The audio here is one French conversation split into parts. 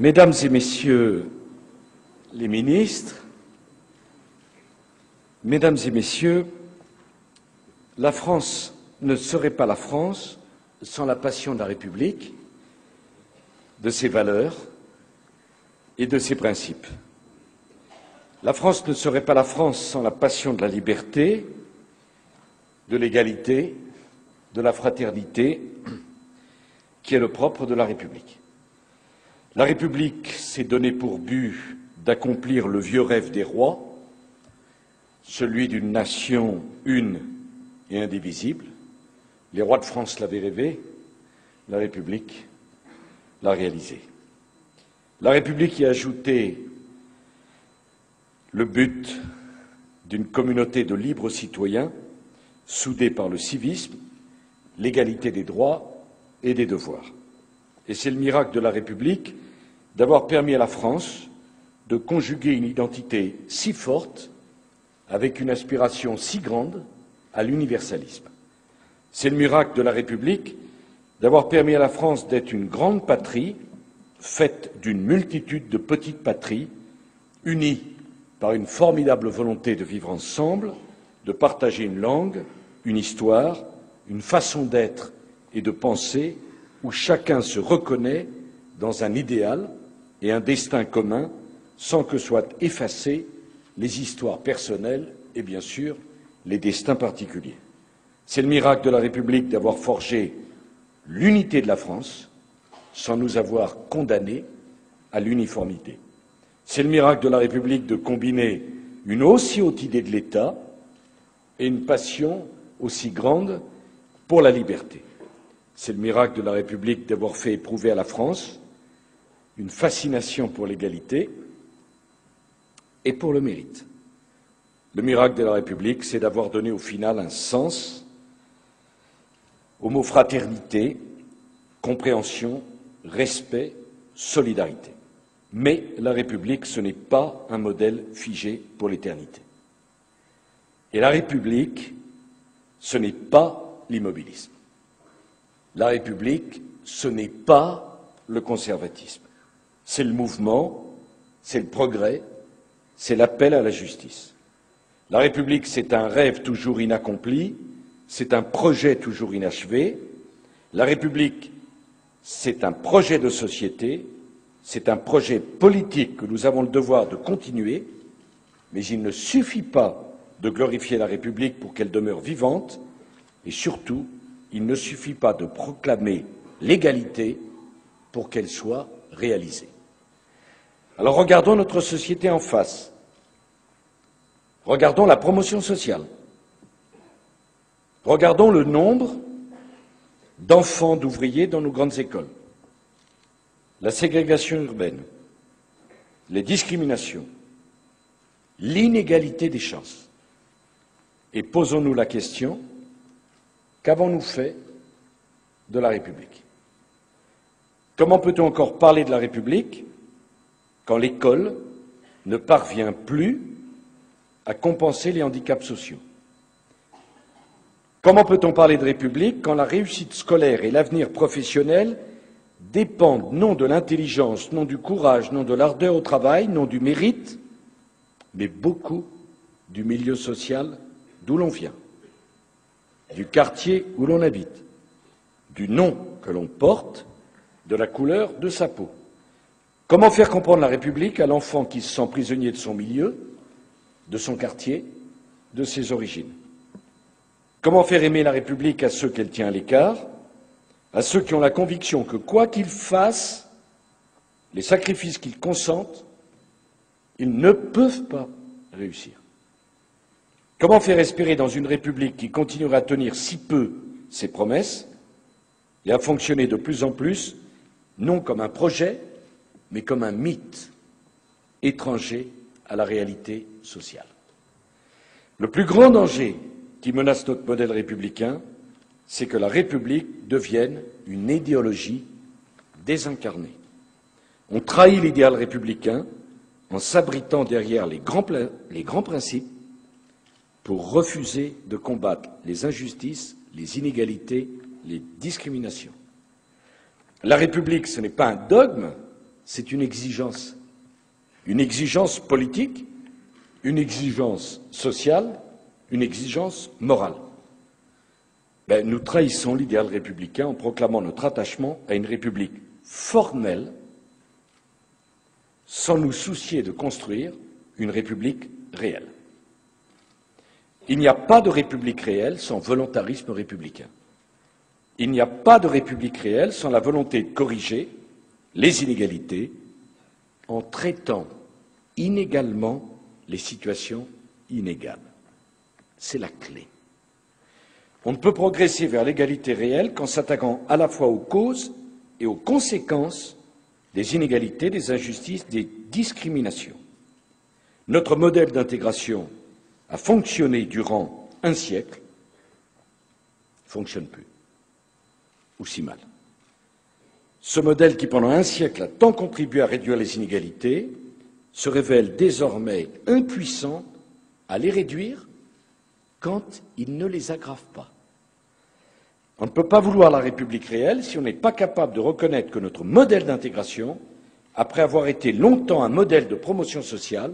Mesdames et Messieurs les ministres, Mesdames et Messieurs, la France ne serait pas la France sans la passion de la République, de ses valeurs et de ses principes. La France ne serait pas la France sans la passion de la liberté, de l'égalité, de la fraternité, qui est le propre de la République. La République s'est donné pour but d'accomplir le vieux rêve des rois, celui d'une nation une et indivisible. Les rois de France l'avaient rêvé, la République l'a réalisé. La République y a ajouté le but d'une communauté de libres citoyens soudés par le civisme, l'égalité des droits et des devoirs. Et c'est le miracle de la République d'avoir permis à la France de conjuguer une identité si forte avec une aspiration si grande à l'universalisme. C'est le miracle de la République d'avoir permis à la France d'être une grande patrie faite d'une multitude de petites patries unies par une formidable volonté de vivre ensemble, de partager une langue, une histoire, une façon d'être et de penser où chacun se reconnaît dans un idéal et un destin commun sans que soient effacées les histoires personnelles et, bien sûr, les destins particuliers. C'est le miracle de la République d'avoir forgé l'unité de la France sans nous avoir condamnés à l'uniformité. C'est le miracle de la République de combiner une aussi haute idée de l'État et une passion aussi grande pour la liberté. C'est le miracle de la République d'avoir fait éprouver à la France une fascination pour l'égalité et pour le mérite. Le miracle de la République, c'est d'avoir donné au final un sens aux mots fraternité, compréhension, respect, solidarité. Mais la République, ce n'est pas un modèle figé pour l'éternité. Et la République, ce n'est pas l'immobilisme. La République, ce n'est pas le conservatisme. C'est le mouvement, c'est le progrès, c'est l'appel à la justice. La République, c'est un rêve toujours inaccompli, c'est un projet toujours inachevé. La République, c'est un projet de société, c'est un projet politique que nous avons le devoir de continuer, mais il ne suffit pas de glorifier la République pour qu'elle demeure vivante, et surtout, il ne suffit pas de proclamer l'égalité pour qu'elle soit réalisée. Alors regardons notre société en face. Regardons la promotion sociale. Regardons le nombre d'enfants d'ouvriers dans nos grandes écoles, la ségrégation urbaine, les discriminations, l'inégalité des chances. Et posons-nous la question, qu'avons-nous fait de la République? Comment peut-on encore parler de la République quand l'école ne parvient plus à compenser les handicaps sociaux? Comment peut-on parler de République quand la réussite scolaire et l'avenir professionnel dépendent non de l'intelligence, non du courage, non de l'ardeur au travail, non du mérite, mais beaucoup du milieu social d'où l'on vient, du quartier où l'on habite, du nom que l'on porte, de la couleur de sa peau? Comment faire comprendre la République à l'enfant qui se sent prisonnier de son milieu, de son quartier, de ses origines? Comment faire aimer la République à ceux qu'elle tient à l'écart, à ceux qui ont la conviction que, quoi qu'ils fassent, les sacrifices qu'ils consentent, ils ne peuvent pas réussir? Comment faire espérer dans une République qui continuera à tenir si peu ses promesses et à fonctionner de plus en plus, non comme un projet, mais comme un mythe étranger à la réalité sociale? Le plus grand danger qui menace notre modèle républicain, c'est que la République devienne une idéologie désincarnée. On trahit l'idéal républicain en s'abritant derrière les grands principes pour refuser de combattre les injustices, les inégalités, les discriminations. La République, ce n'est pas un dogme, c'est une exigence politique, une exigence sociale, une exigence morale. Nous trahissons l'idéal républicain en proclamant notre attachement à une république formelle, sans nous soucier de construire une république réelle. Il n'y a pas de république réelle sans volontarisme républicain. Il n'y a pas de république réelle sans la volonté de corriger les inégalités en traitant inégalement les situations inégales. C'est la clé. On ne peut progresser vers l'égalité réelle qu'en s'attaquant à la fois aux causes et aux conséquences des inégalités, des injustices, des discriminations. Notre modèle d'intégration a fonctionné durant un siècle, ne fonctionne plus, ou si mal. Ce modèle qui, pendant un siècle, a tant contribué à réduire les inégalités, se révèle désormais impuissant à les réduire quand il ne les aggrave pas. On ne peut pas vouloir la République réelle si on n'est pas capable de reconnaître que notre modèle d'intégration, après avoir été longtemps un modèle de promotion sociale,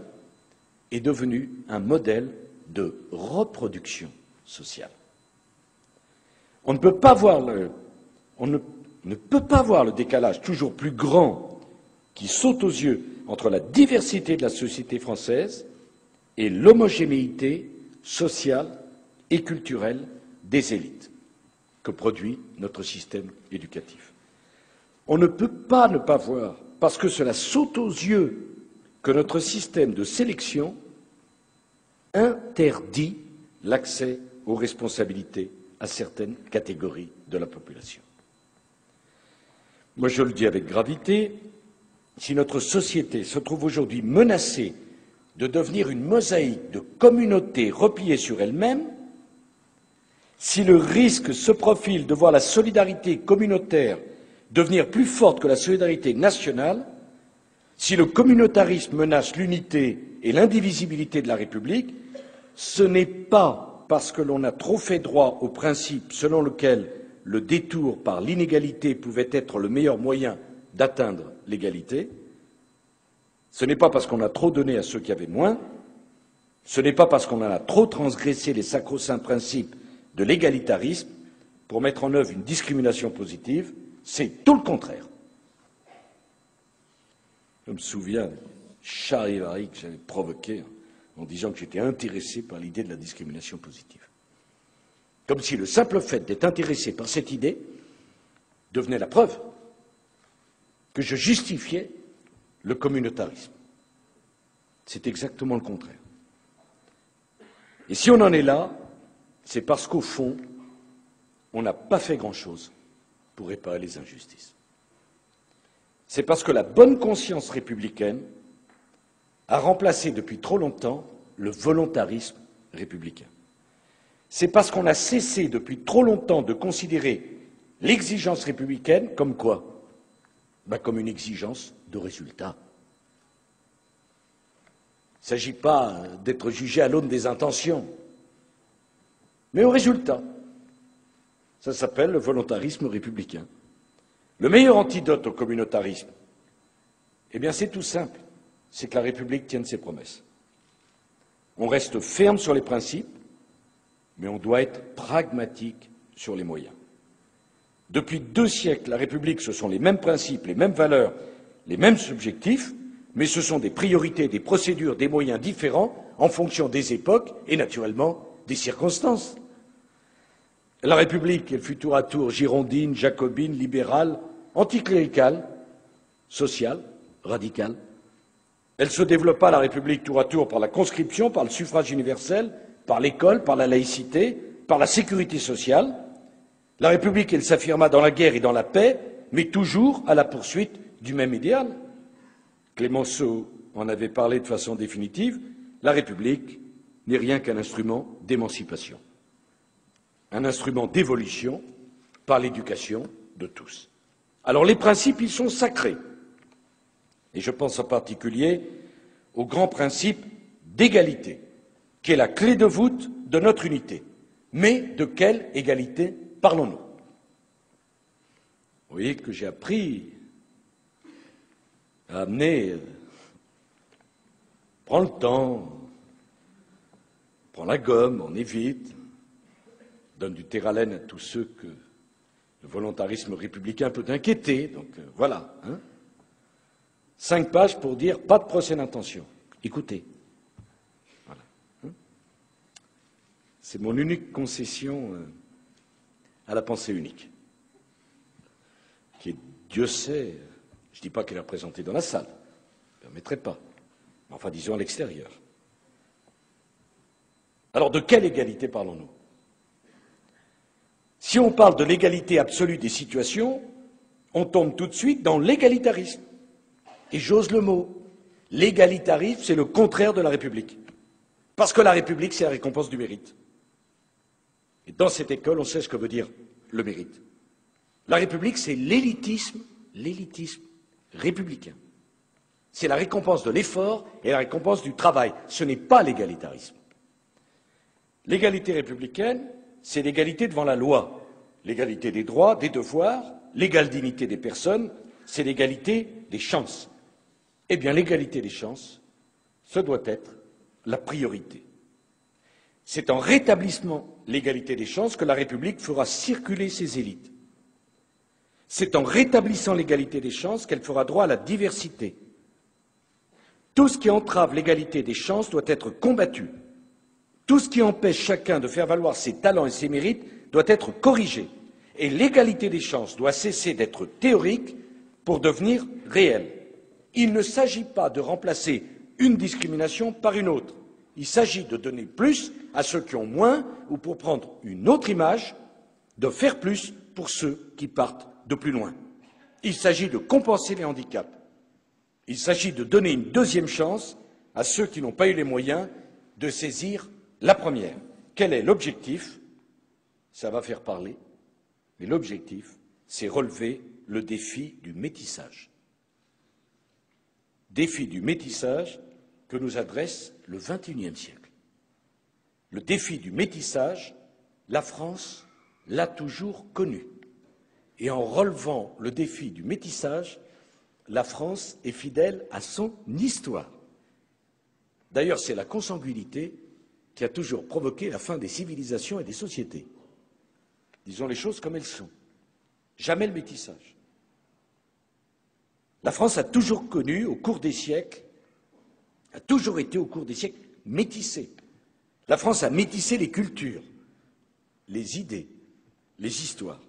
est devenu un modèle de reproduction sociale. On ne peut pas voir le décalage toujours plus grand qui saute aux yeux entre la diversité de la société française et l'homogénéité sociale et culturelle des élites que produit notre système éducatif. On ne peut pas ne pas voir, parce que cela saute aux yeux, que notre système de sélection interdit l'accès aux responsabilités à certaines catégories de la population. Moi, je le dis avec gravité, si notre société se trouve aujourd'hui menacée de devenir une mosaïque de communautés repliées sur elles-mêmes, si le risque se profile de voir la solidarité communautaire devenir plus forte que la solidarité nationale, si le communautarisme menace l'unité et l'indivisibilité de la République, ce n'est pas parce que l'on a trop fait droit au principe selon lequel le détour par l'inégalité pouvait être le meilleur moyen d'atteindre l'égalité, ce n'est pas parce qu'on a trop donné à ceux qui avaient moins, ce n'est pas parce qu'on a trop transgressé les sacro-saints principes de l'égalitarisme pour mettre en œuvre une discrimination positive, c'est tout le contraire. Je me souviens des charivaris que j'avais provoqués en disant que j'étais intéressé par l'idée de la discrimination positive. Comme si le simple fait d'être intéressé par cette idée devenait la preuve que je justifiais le communautarisme. C'est exactement le contraire. Et si on en est là, c'est parce qu'au fond, on n'a pas fait grand-chose pour réparer les injustices. C'est parce que la bonne conscience républicaine a remplacé depuis trop longtemps le volontarisme républicain. C'est parce qu'on a cessé depuis trop longtemps de considérer l'exigence républicaine comme quoi? Comme une exigence de résultat. Il ne s'agit pas d'être jugé à l'aune des intentions, mais au résultat. Ça s'appelle le volontarisme républicain. Le meilleur antidote au communautarisme, c'est tout simple, c'est que la République tienne ses promesses. On reste ferme sur les principes, mais on doit être pragmatique sur les moyens. Depuis 2 siècles, la République, ce sont les mêmes principes, les mêmes valeurs, les mêmes objectifs, mais ce sont des priorités, des procédures, des moyens différents en fonction des époques et, naturellement, des circonstances. La République, elle fut tour à tour girondine, jacobine, libérale, anticléricale, sociale, radicale. Elle se développa, la République, tour à tour par la conscription, par le suffrage universel, par l'école, par la laïcité, par la sécurité sociale. La République, elle s'affirma dans la guerre et dans la paix, mais toujours à la poursuite du même idéal. Clémenceau en avait parlé de façon définitive. La République n'est rien qu'un instrument d'émancipation, un instrument d'évolution par l'éducation de tous. Alors les principes, ils sont sacrés. Et je pense en particulier au grand principe d'égalité, qui est la clé de voûte de notre unité. Mais de quelle égalité parlons-nous? Vous voyez que j'ai appris à amener, prends le temps, prends la gomme, on évite, donne du terre-à-laine à tous ceux que le volontarisme républicain peut inquiéter. Donc voilà. 5 pages pour dire pas de procès d'intention. Écoutez. Voilà. C'est mon unique concession à la pensée unique, qui est, Dieu sait, je ne dis pas qu'elle est représentée dans la salle, je ne permettrai pas, mais enfin disons à l'extérieur. Alors de quelle égalité parlons-nous? Si on parle de l'égalité absolue des situations, on tombe tout de suite dans l'égalitarisme. Et j'ose le mot. L'égalitarisme, c'est le contraire de la République. Parce que la République, c'est la récompense du mérite. Et dans cette école, on sait ce que veut dire le mérite. La République, c'est l'élitisme républicain. C'est la récompense de l'effort et la récompense du travail. Ce n'est pas l'égalitarisme. L'égalité républicaine, c'est l'égalité devant la loi, l'égalité des droits, des devoirs, l'égale dignité des personnes, c'est l'égalité des chances. Eh bien, l'égalité des chances, ce doit être la priorité. C'est en rétablissant l'égalité des chances que la République fera circuler ses élites. C'est en rétablissant l'égalité des chances qu'elle fera droit à la diversité. Tout ce qui entrave l'égalité des chances doit être combattu. Tout ce qui empêche chacun de faire valoir ses talents et ses mérites doit être corrigé. Et l'égalité des chances doit cesser d'être théorique pour devenir réelle. Il ne s'agit pas de remplacer une discrimination par une autre. Il s'agit de donner plus à ceux qui ont moins, ou pour prendre une autre image, de faire plus pour ceux qui partent de plus loin. Il s'agit de compenser les handicaps. Il s'agit de donner une deuxième chance à ceux qui n'ont pas eu les moyens de saisir la première. Quel est l'objectif? Ça va faire parler, mais l'objectif, c'est relever le défi du métissage. Défi du métissage que nous adresse le XXIe siècle. Le défi du métissage, la France l'a toujours connu. Et en relevant le défi du métissage, la France est fidèle à son histoire. D'ailleurs, c'est la consanguinité qui a toujours provoqué la fin des civilisations et des sociétés. Disons les choses comme elles sont. Jamais le métissage. La France a toujours connu, au cours des siècles, a toujours été au cours des siècles métissée. La France a métissé les cultures, les idées, les histoires.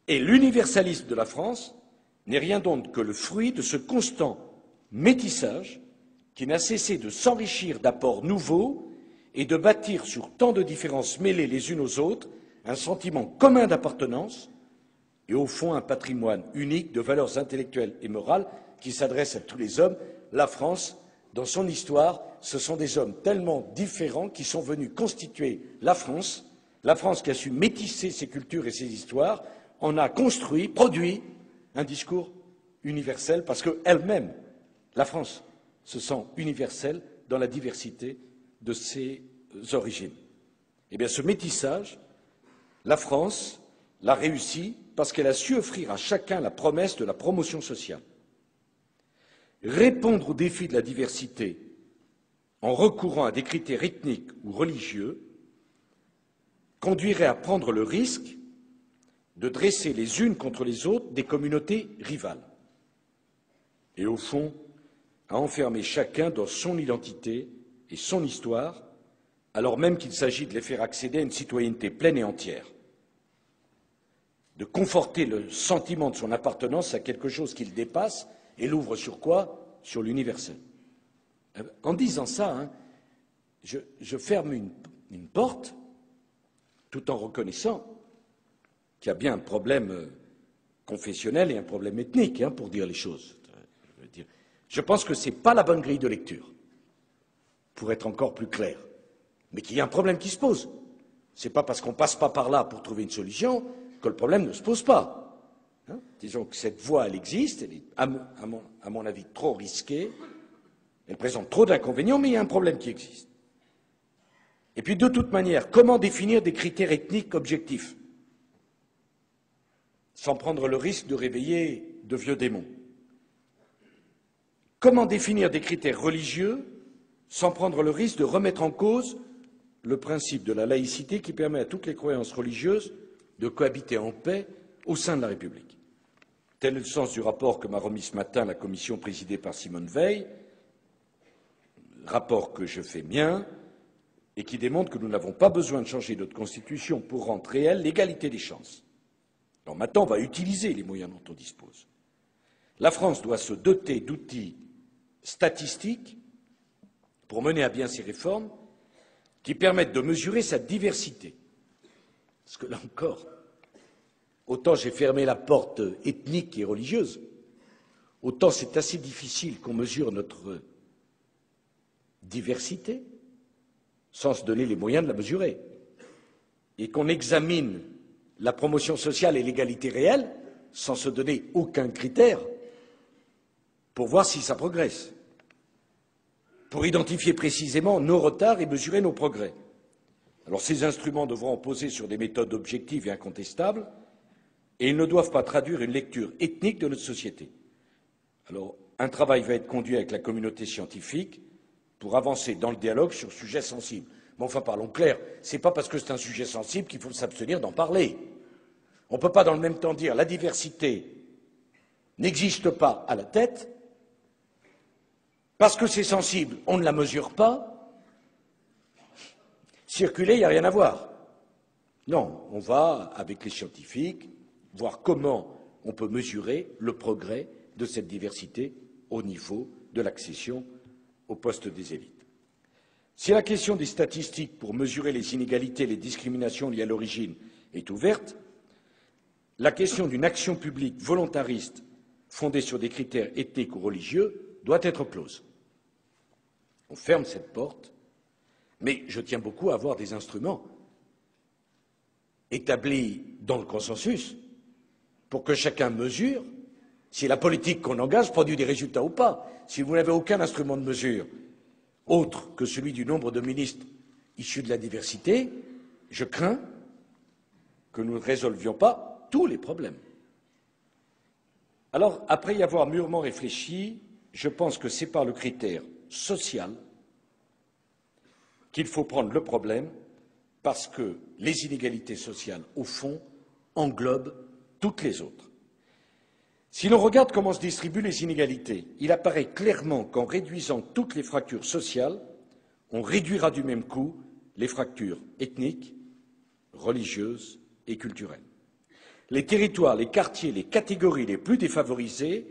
Et l'universalisme de la France n'est rien d'autre que le fruit de ce constant métissage qui n'a cessé de s'enrichir d'apports nouveaux et de bâtir sur tant de différences mêlées les unes aux autres un sentiment commun d'appartenance et au fond un patrimoine unique de valeurs intellectuelles et morales qui s'adresse à tous les hommes. La France, dans son histoire, ce sont des hommes tellement différents qui sont venus constituer la France qui a su métisser ses cultures et ses histoires, en a construit, produit un discours universel parce qu'elle-même, la France, se sent universelle dans la diversité de ses origines. Eh bien, ce métissage, la France l'a réussi parce qu'elle a su offrir à chacun la promesse de la promotion sociale. Répondre aux défis de la diversité en recourant à des critères ethniques ou religieux conduirait à prendre le risque de dresser les unes contre les autres des communautés rivales et, au fond, à enfermer chacun dans son identité et son histoire, alors même qu'il s'agit de les faire accéder à une citoyenneté pleine et entière, de conforter le sentiment de son appartenance à quelque chose qui le dépasse et l'ouvre sur quoi? Sur l'universel. En disant ça, je ferme une porte tout en reconnaissant qu'il y a bien un problème confessionnel et un problème ethnique, pour dire les choses. Je pense que ce n'est pas la bonne grille de lecture, pour être encore plus clair, mais qu'il y a un problème qui se pose. Ce n'est pas parce qu'on ne passe pas par là pour trouver une solution que le problème ne se pose pas. Disons que cette voie, elle existe, elle est, à mon avis, trop risquée, elle présente trop d'inconvénients, mais il y a un problème qui existe. Et puis, de toute manière, comment définir des critères ethniques objectifs sans prendre le risque de réveiller de vieux démons? Comment définir des critères religieux sans prendre le risque de remettre en cause le principe de la laïcité qui permet à toutes les croyances religieuses de cohabiter en paix au sein de la République? Tel est le sens du rapport que m'a remis ce matin la commission présidée par Simone Veil, rapport que je fais mien et qui démontre que nous n'avons pas besoin de changer notre Constitution pour rendre réelle l'égalité des chances. Alors maintenant, on va utiliser les moyens dont on dispose. La France doit se doter d'outils statistiques pour mener à bien ces réformes qui permettent de mesurer sa diversité. Parce que là encore, autant j'ai fermé la porte ethnique et religieuse, autant c'est assez difficile qu'on mesure notre diversité sans se donner les moyens de la mesurer, et qu'on examine la promotion sociale et l'égalité réelle sans se donner aucun critère pour voir si ça progresse, pour identifier précisément nos retards et mesurer nos progrès. Alors ces instruments devront reposer sur des méthodes objectives et incontestables, et ils ne doivent pas traduire une lecture ethnique de notre société. Alors un travail va être conduit avec la communauté scientifique pour avancer dans le dialogue sur ce sujet sensible. Mais enfin, parlons clair, ce n'est pas parce que c'est un sujet sensible qu'il faut s'abstenir d'en parler. On ne peut pas dans le même temps dire la diversité n'existe pas à la tête, parce que c'est sensible, on ne la mesure pas. Circuler, il n'y a rien à voir. Non, on va, avec les scientifiques, voir comment on peut mesurer le progrès de cette diversité au niveau de l'accession au poste des élites. Si la question des statistiques pour mesurer les inégalités et les discriminations liées à l'origine est ouverte, la question d'une action publique volontariste fondée sur des critères ethniques ou religieux doit être close. On ferme cette porte, mais je tiens beaucoup à avoir des instruments établis dans le consensus pour que chacun mesure si la politique qu'on engage produit des résultats ou pas. Si vous n'avez aucun instrument de mesure autre que celui du nombre de ministres issus de la diversité, je crains que nous ne résolvions pas tous les problèmes. Alors, après y avoir mûrement réfléchi, je pense que c'est par le critère social qu'il faut prendre le problème, parce que les inégalités sociales, au fond, englobent toutes les autres. Si l'on regarde comment se distribuent les inégalités, il apparaît clairement qu'en réduisant toutes les fractures sociales, on réduira du même coup les fractures ethniques, religieuses et culturelles. Les territoires, les quartiers, les catégories les plus défavorisées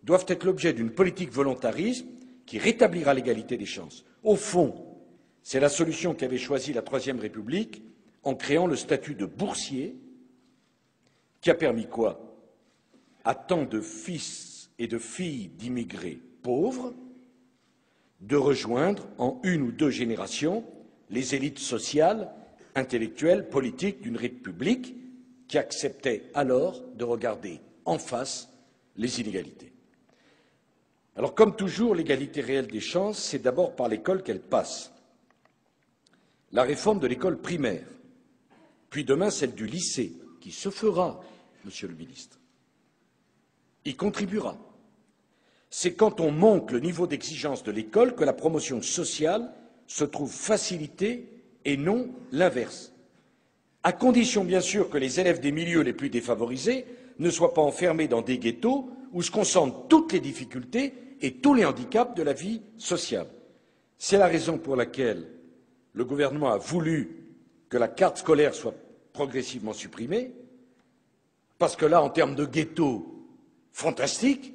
doivent être l'objet d'une politique volontariste qui rétablira l'égalité des chances. Au fond, c'est la solution qu'avait choisie la Troisième République en créant le statut de boursier, qui a permis quoi? À tant de fils et de filles d'immigrés pauvres de rejoindre en une ou deux générations les élites sociales, intellectuelles, politiques d'une République qui acceptait alors de regarder en face les inégalités. Alors, comme toujours, l'égalité réelle des chances, c'est d'abord par l'école qu'elle passe. La réforme de l'école primaire, puis demain celle du lycée, qui se fera, Monsieur le ministre, y contribuera. C'est quand on monte le niveau d'exigence de l'école que la promotion sociale se trouve facilitée et non l'inverse, à condition bien sûr que les élèves des milieux les plus défavorisés ne soient pas enfermés dans des ghettos où se concentrent toutes les difficultés et tous les handicaps de la vie sociale. C'est la raison pour laquelle le gouvernement a voulu que la carte scolaire soit progressivement supprimée, parce que là, en termes de ghetto, fantastique,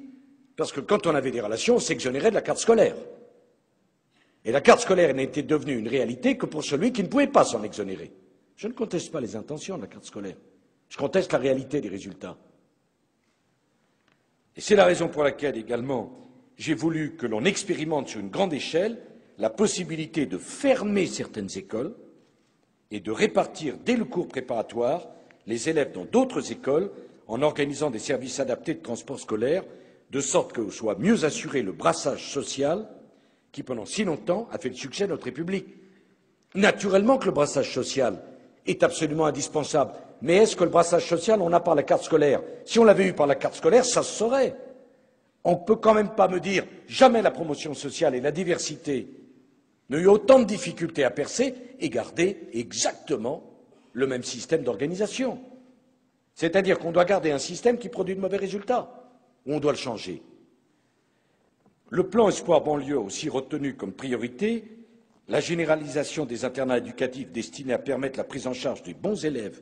parce que quand on avait des relations, on s'exonérait de la carte scolaire. Et la carte scolaire n'était devenue une réalité que pour celui qui ne pouvait pas s'en exonérer. Je ne conteste pas les intentions de la carte scolaire, je conteste la réalité des résultats. Et c'est la raison pour laquelle également j'ai voulu que l'on expérimente sur une grande échelle la possibilité de fermer certaines écoles et de répartir dès le cours préparatoire les élèves dans d'autres écoles en organisant des services adaptés de transport scolaire, de sorte que soit mieux assuré le brassage social qui, pendant si longtemps, a fait le succès de notre République. Naturellement que le brassage social est absolument indispensable, mais est-ce que le brassage social, on a par la carte scolaire? Si on l'avait eu par la carte scolaire, ça se saurait. On ne peut quand même pas me dire jamais la promotion sociale et la diversité n'ont eu autant de difficultés à percer et garder exactement le même système d'organisation. C'est-à-dire qu'on doit garder un système qui produit de mauvais résultats, ou on doit le changer. Le plan Espoir banlieue a aussi retenu comme priorité la généralisation des internats éducatifs destinés à permettre la prise en charge des bons élèves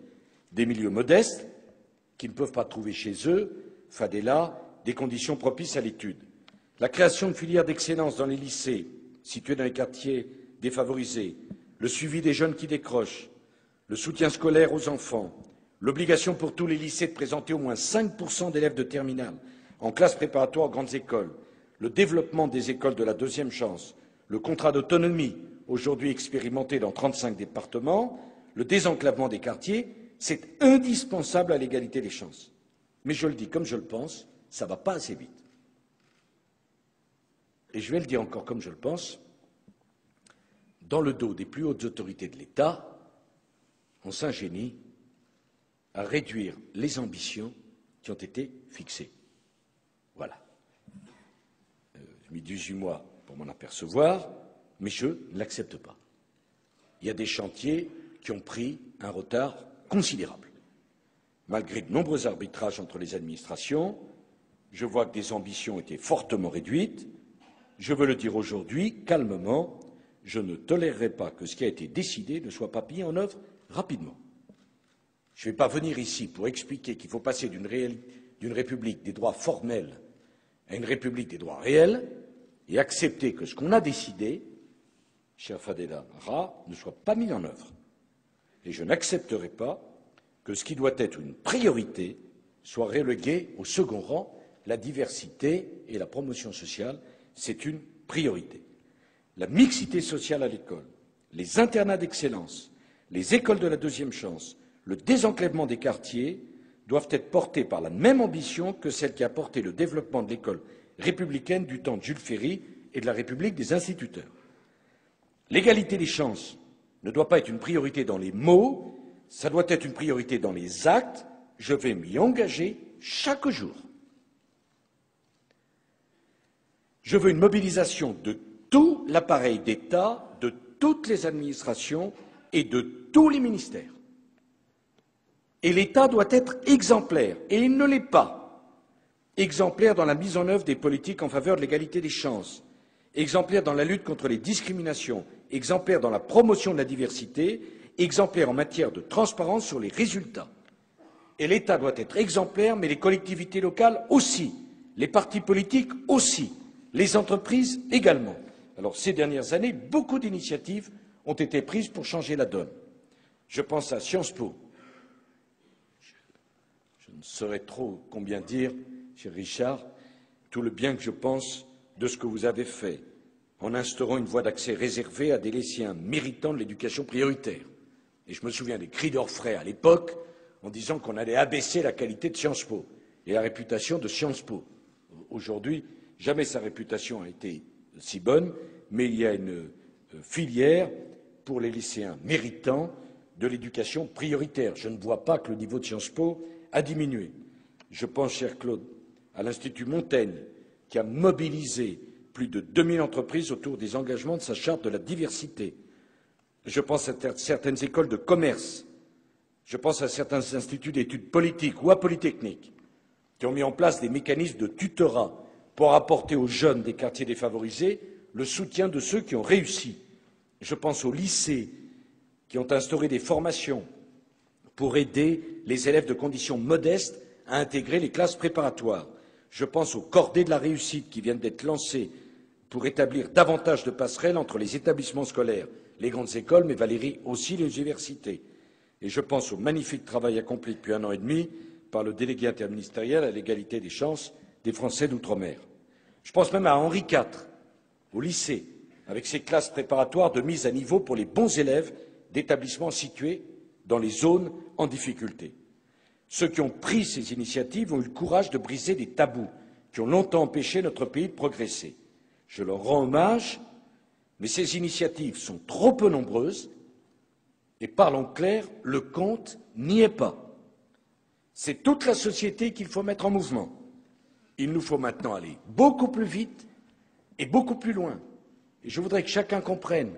des milieux modestes qui ne peuvent pas trouver chez eux, Fadela, des conditions propices à l'étude. La création de filières d'excellence dans les lycées situés dans les quartiers défavorisés, le suivi des jeunes qui décrochent, le soutien scolaire aux enfants, l'obligation pour tous les lycées de présenter au moins 5% d'élèves de terminale en classe préparatoire aux grandes écoles, le développement des écoles de la deuxième chance, le contrat d'autonomie, aujourd'hui expérimenté dans 35 départements, le désenclavement des quartiers, c'est indispensable à l'égalité des chances. Mais je le dis comme je le pense, ça ne va pas assez vite. Et je vais le dire encore comme je le pense, dans le dos des plus hautes autorités de l'État, on s'ingénie à réduire les ambitions qui ont été fixées. Voilà. J'ai mis 18 mois pour m'en apercevoir, mais je ne l'accepte pas. Il y a des chantiers qui ont pris un retard considérable. Malgré de nombreux arbitrages entre les administrations, je vois que des ambitions étaient fortement réduites. Je veux le dire aujourd'hui, calmement, je ne tolérerai pas que ce qui a été décidé ne soit pas mis en œuvre rapidement. Je ne vais pas venir ici pour expliquer qu'il faut passer d'une république des droits formels à une république des droits réels et accepter que ce qu'on a décidé, cher Fadela Ra, ne soit pas mis en œuvre. Et je n'accepterai pas que ce qui doit être une priorité soit relégué au second rang. La diversité et la promotion sociale, c'est une priorité. La mixité sociale à l'école, les internats d'excellence, les écoles de la deuxième chance, le désenclavement des quartiers doivent être portés par la même ambition que celle qui a porté le développement de l'école républicaine du temps de Jules Ferry et de la République des instituteurs. L'égalité des chances ne doit pas être une priorité dans les mots, ça doit être une priorité dans les actes. Je vais m'y engager chaque jour. Je veux une mobilisation de tout l'appareil d'État, de toutes les administrations et de tous les ministères. Et l'État doit être exemplaire, et il ne l'est pas. Exemplaire dans la mise en œuvre des politiques en faveur de l'égalité des chances, exemplaire dans la lutte contre les discriminations, exemplaire dans la promotion de la diversité, exemplaire en matière de transparence sur les résultats. Et l'État doit être exemplaire, mais les collectivités locales aussi, les partis politiques aussi, les entreprises également. Alors, ces dernières années, beaucoup d'initiatives ont été prises pour changer la donne. Je pense à Sciences Po. Je ne saurais trop combien dire, cher Richard, tout le bien que je pense de ce que vous avez fait en instaurant une voie d'accès réservée à des lycéens méritants de l'éducation prioritaire. Et je me souviens des cris d'orfraie à l'époque en disant qu'on allait abaisser la qualité de Sciences Po et la réputation de Sciences Po. Aujourd'hui, jamais sa réputation n'a été si bonne, mais il y a une filière pour les lycéens méritants de l'éducation prioritaire. Je ne vois pas que le niveau de Sciences Po a diminué. Je pense, cher Claude, à l'Institut Montaigne, qui a mobilisé plus de 2000 entreprises autour des engagements de sa charte de la diversité. Je pense à certaines écoles de commerce. Je pense à certains instituts d'études politiques ou à Polytechnique qui ont mis en place des mécanismes de tutorat pour apporter aux jeunes des quartiers défavorisés le soutien de ceux qui ont réussi. Je pense aux lycées qui ont instauré des formations pour aider les élèves de conditions modestes à intégrer les classes préparatoires. Je pense aux cordées de la réussite qui viennent d'être lancées pour établir davantage de passerelles entre les établissements scolaires, les grandes écoles, mais Valérie aussi les universités. Et je pense au magnifique travail accompli depuis 1 an et demi par le délégué interministériel à l'égalité des chances des Français d'outre-mer. Je pense même à Henri IV, au lycée, avec ses classes préparatoires de mise à niveau pour les bons élèves d'établissements situés dans les zones en difficulté. Ceux qui ont pris ces initiatives ont eu le courage de briser des tabous qui ont longtemps empêché notre pays de progresser. Je leur rends hommage, mais ces initiatives sont trop peu nombreuses et, parlons clair, le compte n'y est pas. C'est toute la société qu'il faut mettre en mouvement. Il nous faut maintenant aller beaucoup plus vite et beaucoup plus loin. Et je voudrais que chacun comprenne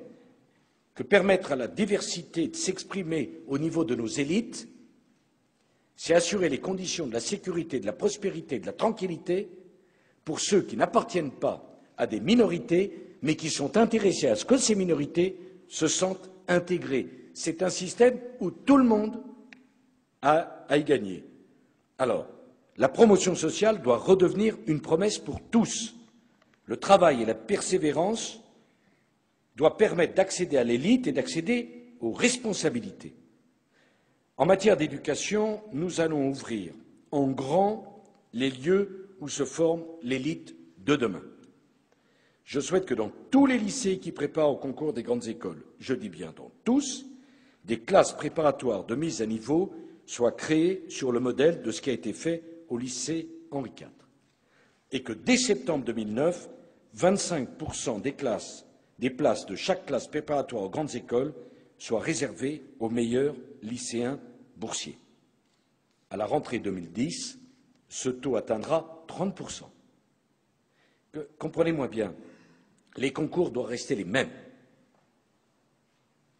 que permettre à la diversité de s'exprimer au niveau de nos élites, c'est assurer les conditions de la sécurité, de la prospérité, de la tranquillité pour ceux qui n'appartiennent pas à des minorités, mais qui sont intéressés à ce que ces minorités se sentent intégrées. C'est un système où tout le monde a à y gagner. Alors, la promotion sociale doit redevenir une promesse pour tous. Le travail et la persévérance doivent permettre d'accéder à l'élite et d'accéder aux responsabilités. En matière d'éducation, nous allons ouvrir en grand les lieux où se forme l'élite de demain. Je souhaite que dans tous les lycées qui préparent au concours des grandes écoles, je dis bien dans tous, des classes préparatoires de mise à niveau soient créées sur le modèle de ce qui a été fait au lycée Henri IV. Et que dès septembre 2009, 25% des places de chaque classe préparatoire aux grandes écoles soient réservées aux meilleurs lycéens boursiers. À la rentrée 2010, ce taux atteindra 30%. Comprenez-moi bien, les concours doivent rester les mêmes.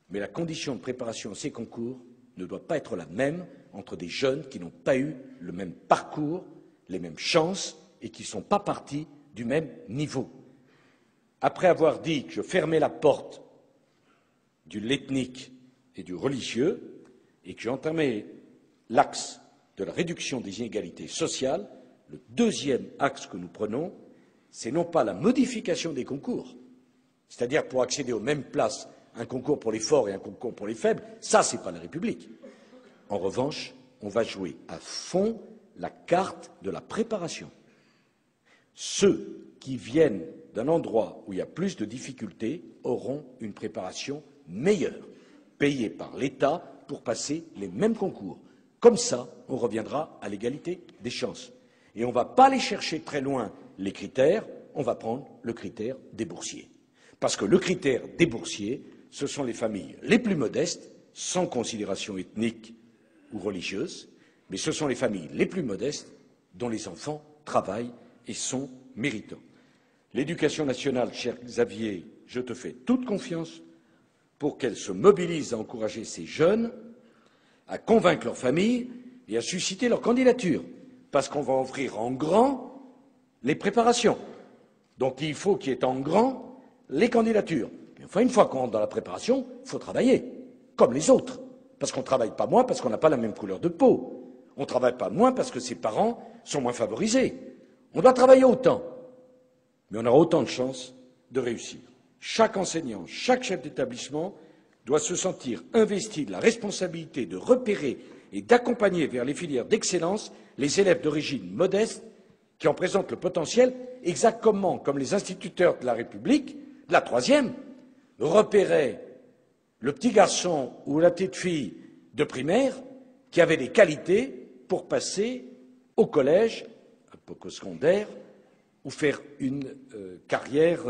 Mais la condition de préparation à ces concours ne doit pas être la même entre des jeunes qui n'ont pas eu le même parcours, les mêmes chances et qui ne sont pas partis du même niveau. Après avoir dit que je fermais la porte de l'ethnique et du religieux et que j'entamais l'axe de la réduction des inégalités sociales, le deuxième axe que nous prenons, c'est non pas la modification des concours, c'est-à-dire pour accéder aux mêmes places, un concours pour les forts et un concours pour les faibles, ça c'est pas la République. En revanche, on va jouer à fond la carte de la préparation. Ceux qui viennent d'un endroit où il y a plus de difficultés auront une préparation meilleure, payée par l'État pour passer les mêmes concours. Comme ça, on reviendra à l'égalité des chances. Et on ne va pas aller chercher très loin les critères, on va prendre le critère des boursiers. Parce que le critère des boursiers, ce sont les familles les plus modestes, sans considération ethnique ou religieuse, mais ce sont les familles les plus modestes dont les enfants travaillent et sont méritants. L'éducation nationale, cher Xavier, je te fais toute confiance pour qu'elle se mobilise à encourager ces jeunes, à convaincre leurs familles et à susciter leur candidature, parce qu'on va ouvrir en grand les préparations. Donc il faut qu'il y ait en grand les candidatures. Mais enfin, une fois qu'on rentre dans la préparation, il faut travailler, comme les autres. Parce qu'on ne travaille pas moins parce qu'on n'a pas la même couleur de peau. On ne travaille pas moins parce que ses parents sont moins favorisés. On doit travailler autant, mais on aura autant de chances de réussir. Chaque enseignant, chaque chef d'établissement doit se sentir investi de la responsabilité de repérer et d'accompagner vers les filières d'excellence les élèves d'origine modeste qui en présentent le potentiel, exactement comme les instituteurs de la République, de la troisième, repéraient le petit garçon ou la petite fille de primaire qui avait des qualités pour passer au collège, au secondaire, ou faire une carrière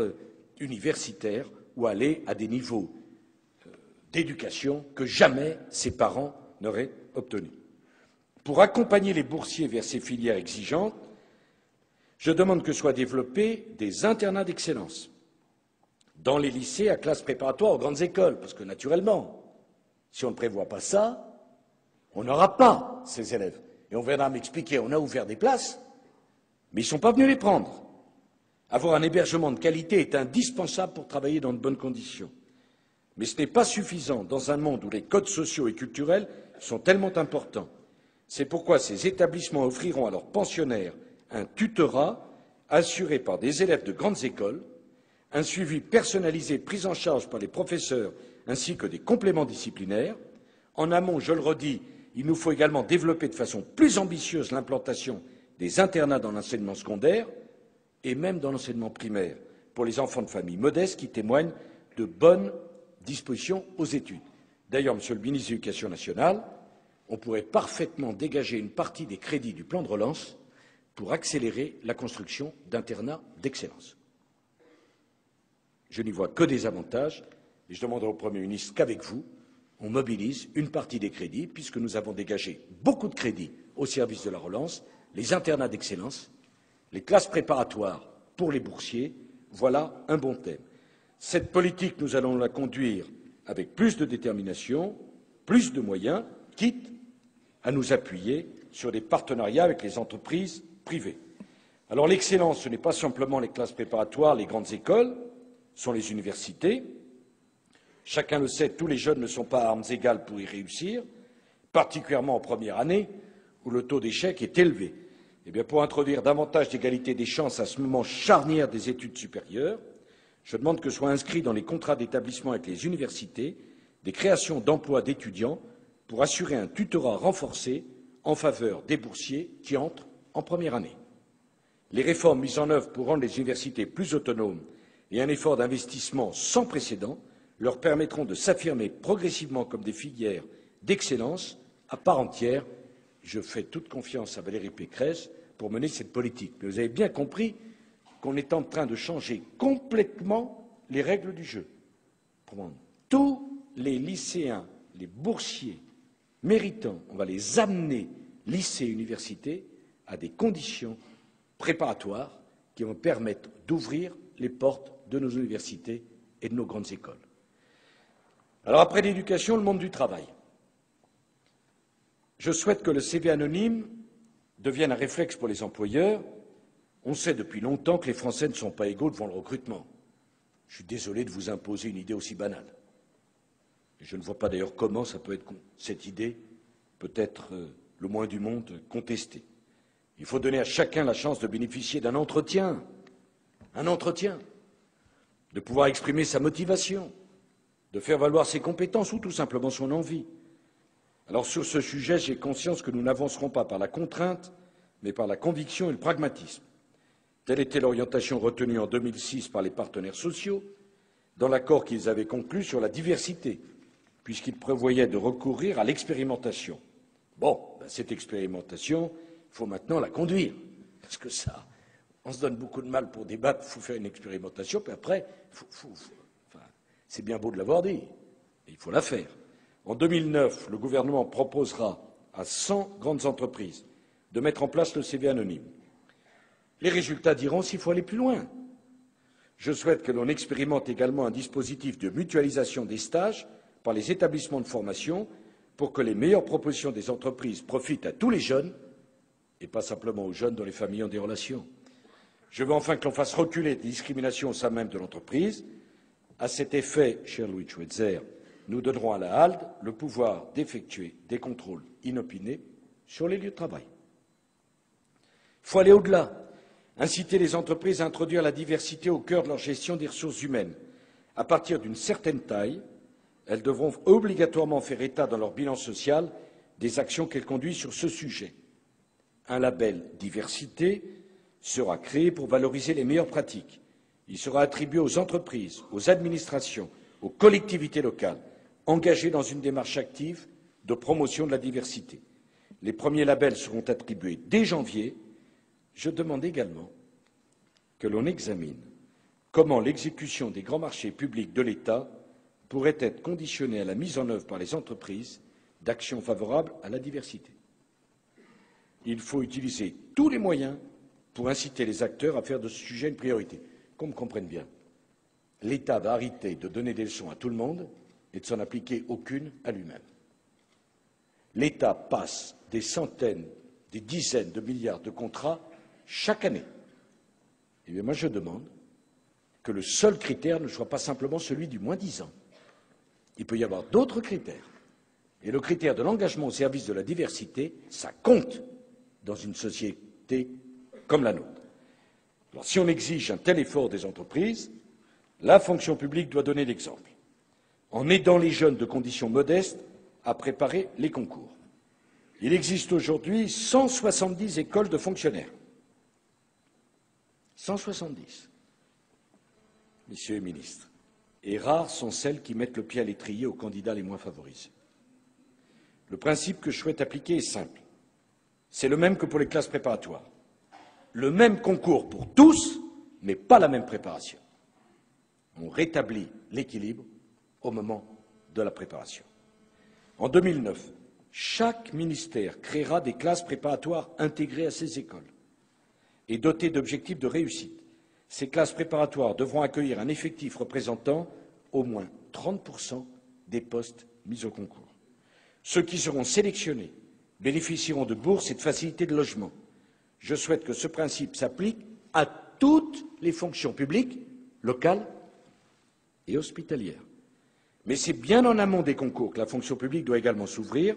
universitaire ou aller à des niveaux d'éducation que jamais ses parents n'auraient obtenus. Pour accompagner les boursiers vers ces filières exigeantes, je demande que soient développés des internats d'excellence dans les lycées à classe préparatoire aux grandes écoles, parce que naturellement, si on ne prévoit pas ça, on n'aura pas ces élèves. Et on viendra m'expliquer, on a ouvert des places, mais ils ne sont pas venus les prendre. Avoir un hébergement de qualité est indispensable pour travailler dans de bonnes conditions. Mais ce n'est pas suffisant dans un monde où les codes sociaux et culturels sont tellement importants. C'est pourquoi ces établissements offriront à leurs pensionnaires un tutorat assuré par des élèves de grandes écoles, un suivi personnalisé pris en charge par les professeurs ainsi que des compléments disciplinaires. En amont, je le redis, il nous faut également développer de façon plus ambitieuse l'implantation des internats dans l'enseignement secondaire et même dans l'enseignement primaire pour les enfants de familles modestes qui témoignent de bonnes dispositions aux études. D'ailleurs, Monsieur le ministre de l'Éducation nationale, on pourrait parfaitement dégager une partie des crédits du plan de relance pour accélérer la construction d'internats d'excellence. Je n'y vois que des avantages et je demanderai au Premier ministre qu'avec vous, on mobilise une partie des crédits, puisque nous avons dégagé beaucoup de crédits au service de la relance, les internats d'excellence, Les classes préparatoires pour les boursiers, voilà un bon thème. Cette politique, nous allons la conduire avec plus de détermination, plus de moyens, quitte à nous appuyer sur des partenariats avec les entreprises privées. Alors l'excellence, ce n'est pas simplement les classes préparatoires, les grandes écoles, ce sont les universités. Chacun le sait, tous les jeunes ne sont pas à armes égales pour y réussir, particulièrement en première année, où le taux d'échec est élevé. Eh bien, pour introduire davantage d'égalité des chances à ce moment charnière des études supérieures, je demande que soient inscrits dans les contrats d'établissement avec les universités des créations d'emplois d'étudiants pour assurer un tutorat renforcé en faveur des boursiers qui entrent en première année. Les réformes mises en œuvre pour rendre les universités plus autonomes et un effort d'investissement sans précédent leur permettront de s'affirmer progressivement comme des filières d'excellence à part entière. Je fais toute confiance à Valérie Pécresse pour mener cette politique. Mais vous avez bien compris qu'on est en train de changer complètement les règles du jeu. Tous les lycéens, les boursiers méritants, on va les amener lycée, université, à des conditions préparatoires qui vont permettre d'ouvrir les portes de nos universités et de nos grandes écoles. Alors après l'éducation, le monde du travail. Je souhaite que le CV anonyme devienne un réflexe pour les employeurs. On sait depuis longtemps que les Français ne sont pas égaux devant le recrutement. Je suis désolé de vous imposer une idée aussi banale. Et je ne vois pas d'ailleurs comment ça peut être, cette idée peut être le moins du monde contestée. Il faut donner à chacun la chance de bénéficier d'un entretien, de pouvoir exprimer sa motivation, de faire valoir ses compétences ou tout simplement son envie. Alors sur ce sujet, j'ai conscience que nous n'avancerons pas par la contrainte, mais par la conviction et le pragmatisme. Telle était l'orientation retenue en 2006 par les partenaires sociaux, dans l'accord qu'ils avaient conclu sur la diversité, puisqu'ils prévoyaient de recourir à l'expérimentation. Bon, cette expérimentation, il faut maintenant la conduire, parce que ça, on se donne beaucoup de mal pour débattre, il faut faire une expérimentation, puis après, c'est bien beau de l'avoir dit, il faut la faire. En 2009, le gouvernement proposera à 100 grandes entreprises de mettre en place le CV anonyme. Les résultats diront s'il faut aller plus loin. Je souhaite que l'on expérimente également un dispositif de mutualisation des stages par les établissements de formation pour que les meilleures propositions des entreprises profitent à tous les jeunes et pas simplement aux jeunes dont les familles ont des relations. Je veux enfin que l'on fasse reculer les discriminations au sein même de l'entreprise. À cet effet, cher Louis Schweitzer, nous donnerons à la HALD le pouvoir d'effectuer des contrôles inopinés sur les lieux de travail. Il faut aller au-delà, inciter les entreprises à introduire la diversité au cœur de leur gestion des ressources humaines. À partir d'une certaine taille, elles devront obligatoirement faire état dans leur bilan social des actions qu'elles conduisent sur ce sujet. Un label diversité sera créé pour valoriser les meilleures pratiques. Il sera attribué aux entreprises, aux administrations, aux collectivités locales, engagées dans une démarche active de promotion de la diversité. Les premiers labels seront attribués dès janvier. Je demande également que l'on examine comment l'exécution des grands marchés publics de l'État pourrait être conditionnée à la mise en œuvre par les entreprises d'actions favorables à la diversité. Il faut utiliser tous les moyens pour inciter les acteurs à faire de ce sujet une priorité. Qu'on me comprenne bien, l'État va arrêter de donner des leçons à tout le monde et de s'en appliquer aucune à lui-même. L'État passe des centaines, des dizaines de milliards de contrats chaque année. Eh bien, moi, je demande que le seul critère ne soit pas simplement celui du moins 10 ans. Il peut y avoir d'autres critères. Et le critère de l'engagement au service de la diversité, ça compte dans une société comme la nôtre. Alors, si on exige un tel effort des entreprises, la fonction publique doit donner l'exemple, en aidant les jeunes de conditions modestes à préparer les concours. Il existe aujourd'hui 170 écoles de fonctionnaires. 170. Messieurs les ministres, et rares sont celles qui mettent le pied à l'étrier aux candidats les moins favorisés. Le principe que je souhaite appliquer est simple. C'est le même que pour les classes préparatoires. Le même concours pour tous, mais pas la même préparation. On rétablit l'équilibre au moment de la préparation. En 2009, chaque ministère créera des classes préparatoires intégrées à ces écoles. et dotées d'objectifs de réussite. Ces classes préparatoires devront accueillir un effectif représentant au moins 30% des postes mis au concours. Ceux qui seront sélectionnés bénéficieront de bourses et de facilités de logement. Je souhaite que ce principe s'applique à toutes les fonctions publiques, locales et hospitalières. Mais c'est bien en amont des concours que la fonction publique doit également s'ouvrir.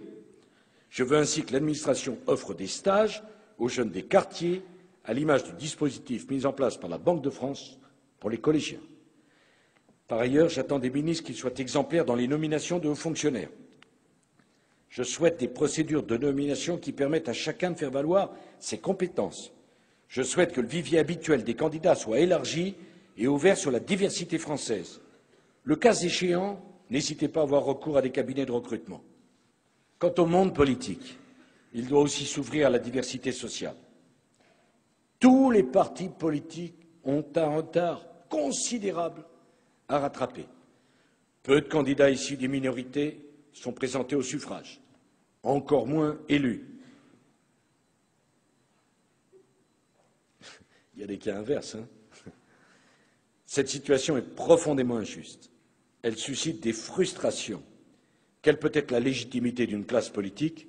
Je veux ainsi que l'administration offre des stages aux jeunes des quartiers, à l'image du dispositif mis en place par la Banque de France pour les collégiens. Par ailleurs, j'attends des ministres qu'ils soient exemplaires dans les nominations de hauts fonctionnaires. Je souhaite des procédures de nomination qui permettent à chacun de faire valoir ses compétences. Je souhaite que le vivier habituel des candidats soit élargi et ouvert sur la diversité française. Le cas échéant, n'hésitez pas à avoir recours à des cabinets de recrutement. Quant au monde politique, il doit aussi s'ouvrir à la diversité sociale. Tous les partis politiques ont un retard considérable à rattraper. Peu de candidats issus des minorités sont présentés au suffrage, encore moins élus. Il y a des cas inverses. Cette situation est profondément injuste. Elle suscite des frustrations. Quelle peut être la légitimité d'une classe politique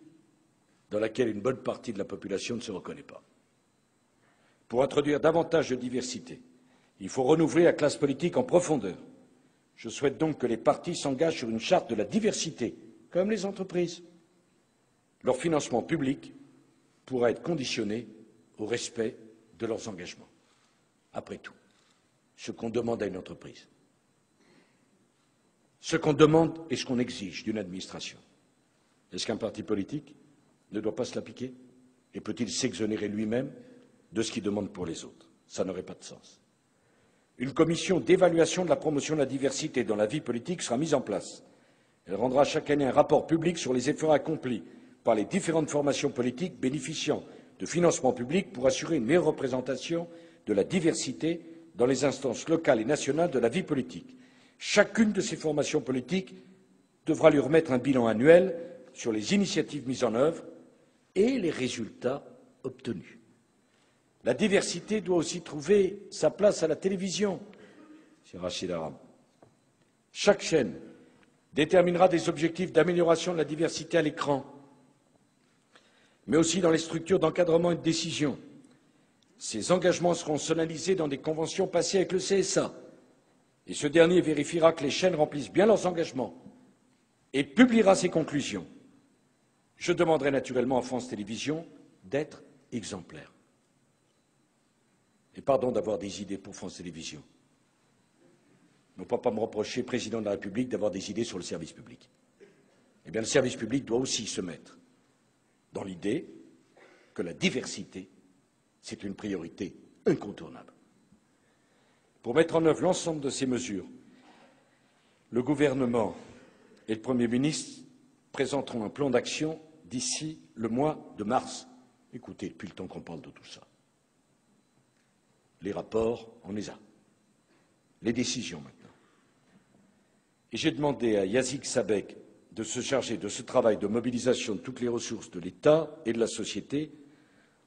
dans laquelle une bonne partie de la population ne se reconnaît pas? Pour introduire davantage de diversité, il faut renouveler la classe politique en profondeur. Je souhaite donc que les partis s'engagent sur une charte de la diversité, comme les entreprises. Leur financement public pourra être conditionné au respect de leurs engagements. Après tout, ce qu'on demande à une entreprise, ce qu'on demande et ce qu'on exige d'une administration, est-ce qu'un parti politique ne doit pas se l'appliquer? Et peut-il s'exonérer lui-même de ce qu'il demande pour les autres? Ça n'aurait pas de sens. Une commission d'évaluation de la promotion de la diversité dans la vie politique sera mise en place. Elle rendra chaque année un rapport public sur les efforts accomplis par les différentes formations politiques bénéficiant de financements publics pour assurer une meilleure représentation de la diversité dans les instances locales et nationales de la vie politique. Chacune de ces formations politiques devra lui remettre un bilan annuel sur les initiatives mises en œuvre et les résultats obtenus. La diversité doit aussi trouver sa place à la télévision, M. Rachid Aram. Chaque chaîne déterminera des objectifs d'amélioration de la diversité à l'écran, mais aussi dans les structures d'encadrement et de décision. Ces engagements seront sonalisés dans des conventions passées avec le CSA, et ce dernier vérifiera que les chaînes remplissent bien leurs engagements et publiera ses conclusions. Je demanderai naturellement à France Télévisions d'être exemplaire. Et pardon d'avoir des idées pour France Télévisions. On ne peut pas me reprocher, président de la République, d'avoir des idées sur le service public. Eh bien, le service public doit aussi se mettre dans l'idée que la diversité, c'est une priorité incontournable. Pour mettre en œuvre l'ensemble de ces mesures, le gouvernement et le Premier ministre présenteront un plan d'action d'ici le mois de mars. Écoutez, depuis le temps qu'on parle de tout ça. Les rapports, on les a. Les décisions maintenant. Et j'ai demandé à Yazid Sabeg de se charger de ce travail de mobilisation de toutes les ressources de l'État et de la société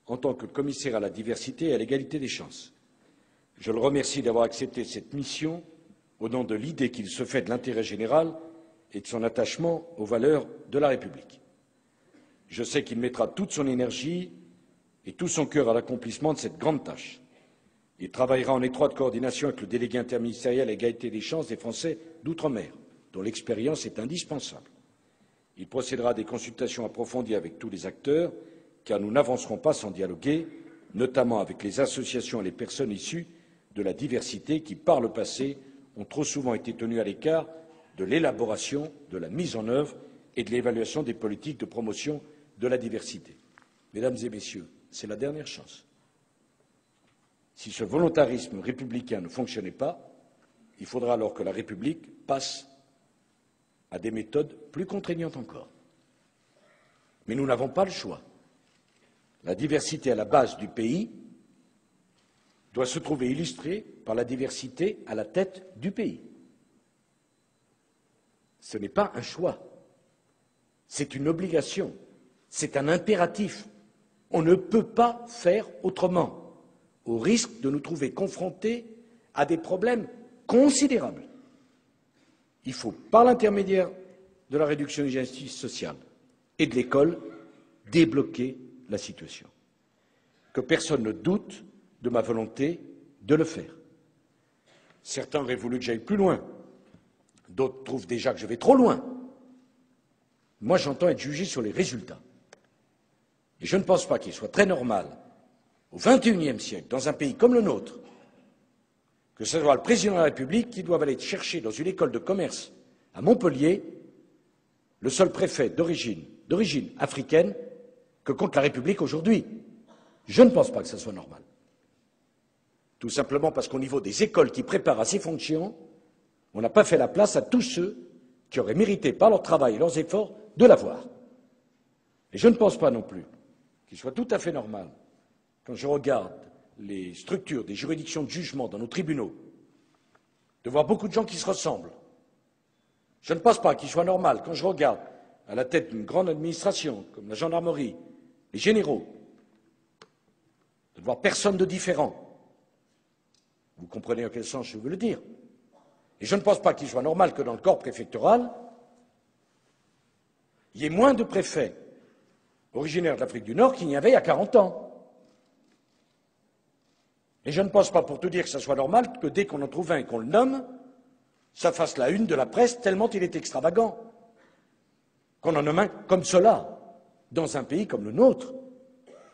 en tant que commissaire à la diversité et à l'égalité des chances. Je le remercie d'avoir accepté cette mission au nom de l'idée qu'il se fait de l'intérêt général et de son attachement aux valeurs de la République. Je sais qu'il mettra toute son énergie et tout son cœur à l'accomplissement de cette grande tâche. Il travaillera en étroite coordination avec le délégué interministériel à l'égalité des chances des Français d'outre-mer, dont l'expérience est indispensable. Il procédera à des consultations approfondies avec tous les acteurs, car nous n'avancerons pas sans dialoguer, notamment avec les associations et les personnes issues de la diversité qui, par le passé, ont trop souvent été tenues à l'écart de l'élaboration, de la mise en œuvre et de l'évaluation des politiques de promotion de la diversité. Mesdames et Messieurs, c'est la dernière chance. Si ce volontarisme républicain ne fonctionnait pas, il faudra alors que la République passe à des méthodes plus contraignantes encore. Mais nous n'avons pas le choix. La diversité à la base du pays doit se trouver illustrée par la diversité à la tête du pays. Ce n'est pas un choix, c'est une obligation, c'est un impératif. On ne peut pas faire autrement. au risque de nous trouver confrontés à des problèmes considérables. Il faut, par l'intermédiaire de la réduction des injustices sociales et de l'école, débloquer la situation. Que personne ne doute de ma volonté de le faire. Certains auraient voulu que j'aille plus loin. D'autres trouvent déjà que je vais trop loin. Moi, j'entends être jugé sur les résultats. Et je ne pense pas qu'il soit très normal, au XXIe siècle, dans un pays comme le nôtre, que ce soit le président de la République qui doive aller chercher dans une école de commerce à Montpellier le seul préfet d'origine africaine que compte la République aujourd'hui. Je ne pense pas que ce soit normal. Tout simplement parce qu'au niveau des écoles qui préparent à ces fonctions, on n'a pas fait la place à tous ceux qui auraient mérité par leur travail et leurs efforts de l'avoir. Et je ne pense pas non plus qu'il soit tout à fait normal, quand je regarde les structures des juridictions de jugement dans nos tribunaux, de voir beaucoup de gens qui se ressemblent. Je ne pense pas qu'il soit normal, quand je regarde à la tête d'une grande administration, comme la gendarmerie, les généraux, de voir personne de différent. Vous comprenez en quel sens je veux le dire. Et je ne pense pas qu'il soit normal que dans le corps préfectoral, il y ait moins de préfets originaires de l'Afrique du Nord qu'il n'y avait il y a 40 ans. Et je ne pense pas, pour tout dire, que ce soit normal que dès qu'on en trouve un et qu'on le nomme, ça fasse la une de la presse tellement il est extravagant. Qu'on en nomme un comme cela, dans un pays comme le nôtre,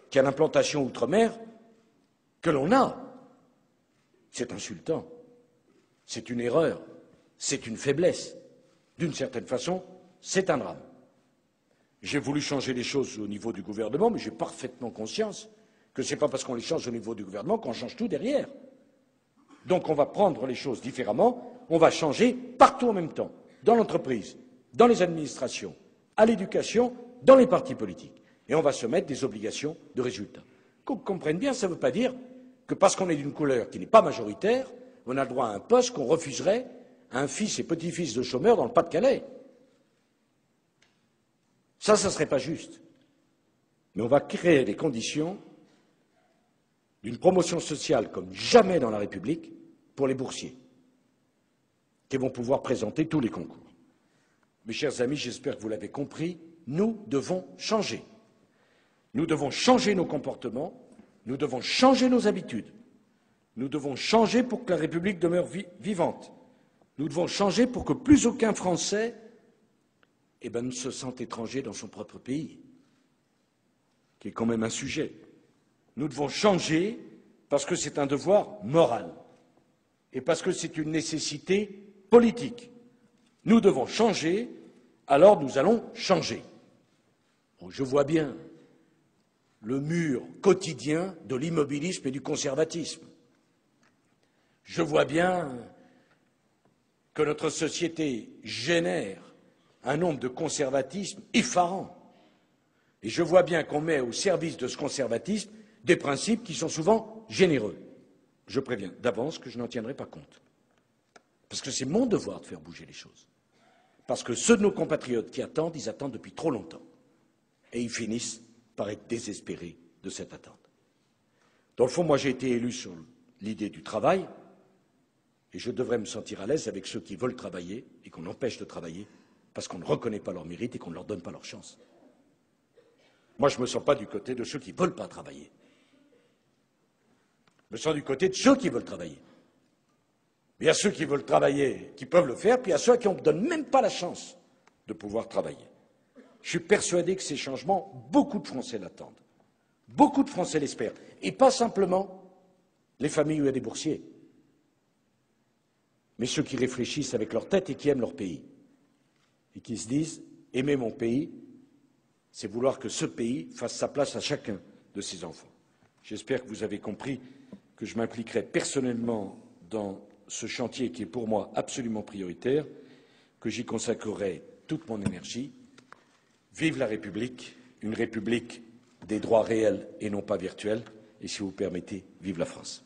qui a l'implantation outre-mer que l'on a. C'est insultant, c'est une erreur, c'est une faiblesse. D'une certaine façon, c'est un drame. J'ai voulu changer les choses au niveau du gouvernement, mais j'ai parfaitement conscience que ce n'est pas parce qu'on les change au niveau du gouvernement qu'on change tout derrière. Donc on va prendre les choses différemment, on va changer partout en même temps, dans l'entreprise, dans les administrations, à l'éducation, dans les partis politiques. Et on va se mettre des obligations de résultats. Qu'on comprenne bien, ça ne veut pas dire que parce qu'on est d'une couleur qui n'est pas majoritaire, on a le droit à un poste qu'on refuserait à un fils et petit-fils de chômeurs dans le Pas-de-Calais. Ça ne serait pas juste. Mais on va créer les conditions d'une promotion sociale comme jamais dans la République pour les boursiers, qui vont pouvoir présenter tous les concours. Mes chers amis, j'espère que vous l'avez compris, nous devons changer. Nous devons changer nos comportements, nous devons changer nos habitudes, nous devons changer pour que la République demeure vivante, nous devons changer pour que plus aucun Français ne se sente étranger dans son propre pays, qui est quand même un sujet. Nous devons changer parce que c'est un devoir moral et parce que c'est une nécessité politique. Nous devons changer, alors nous allons changer. Bon, je vois bien le mur quotidien de l'immobilisme et du conservatisme. Je vois bien que notre société génère un nombre de conservatisme effarant. Et je vois bien qu'on met au service de ce conservatisme des principes qui sont souvent généreux. Je préviens d'avance que je n'en tiendrai pas compte. Parce que c'est mon devoir de faire bouger les choses. Parce que ceux de nos compatriotes qui attendent, ils attendent depuis trop longtemps. Et ils finissent par être désespérés de cette attente. Dans le fond, moi j'ai été élu sur l'idée du travail, et je devrais me sentir à l'aise avec ceux qui veulent travailler et qu'on empêche de travailler parce qu'on ne reconnaît pas leur mérite et qu'on ne leur donne pas leur chance. Moi, je ne me sens pas du côté de ceux qui ne veulent pas travailler. Je me sens du côté de ceux qui veulent travailler. Il y a ceux qui veulent travailler, qui peuvent le faire, puis il y a ceux qui ne donnent même pas la chance de pouvoir travailler. Je suis persuadé que ces changements, beaucoup de Français l'attendent. Beaucoup de Français l'espèrent. Et pas simplement les familles où il y a des boursiers, mais ceux qui réfléchissent avec leur tête et qui aiment leur pays. Et qui se disent, aimer mon pays, c'est vouloir que ce pays fasse sa place à chacun de ses enfants. J'espère que vous avez compris que je m'impliquerai personnellement dans ce chantier qui est pour moi absolument prioritaire, que j'y consacrerai toute mon énergie. Vive la République, une République des droits réels et non pas virtuels, et si vous permettez, vive la France.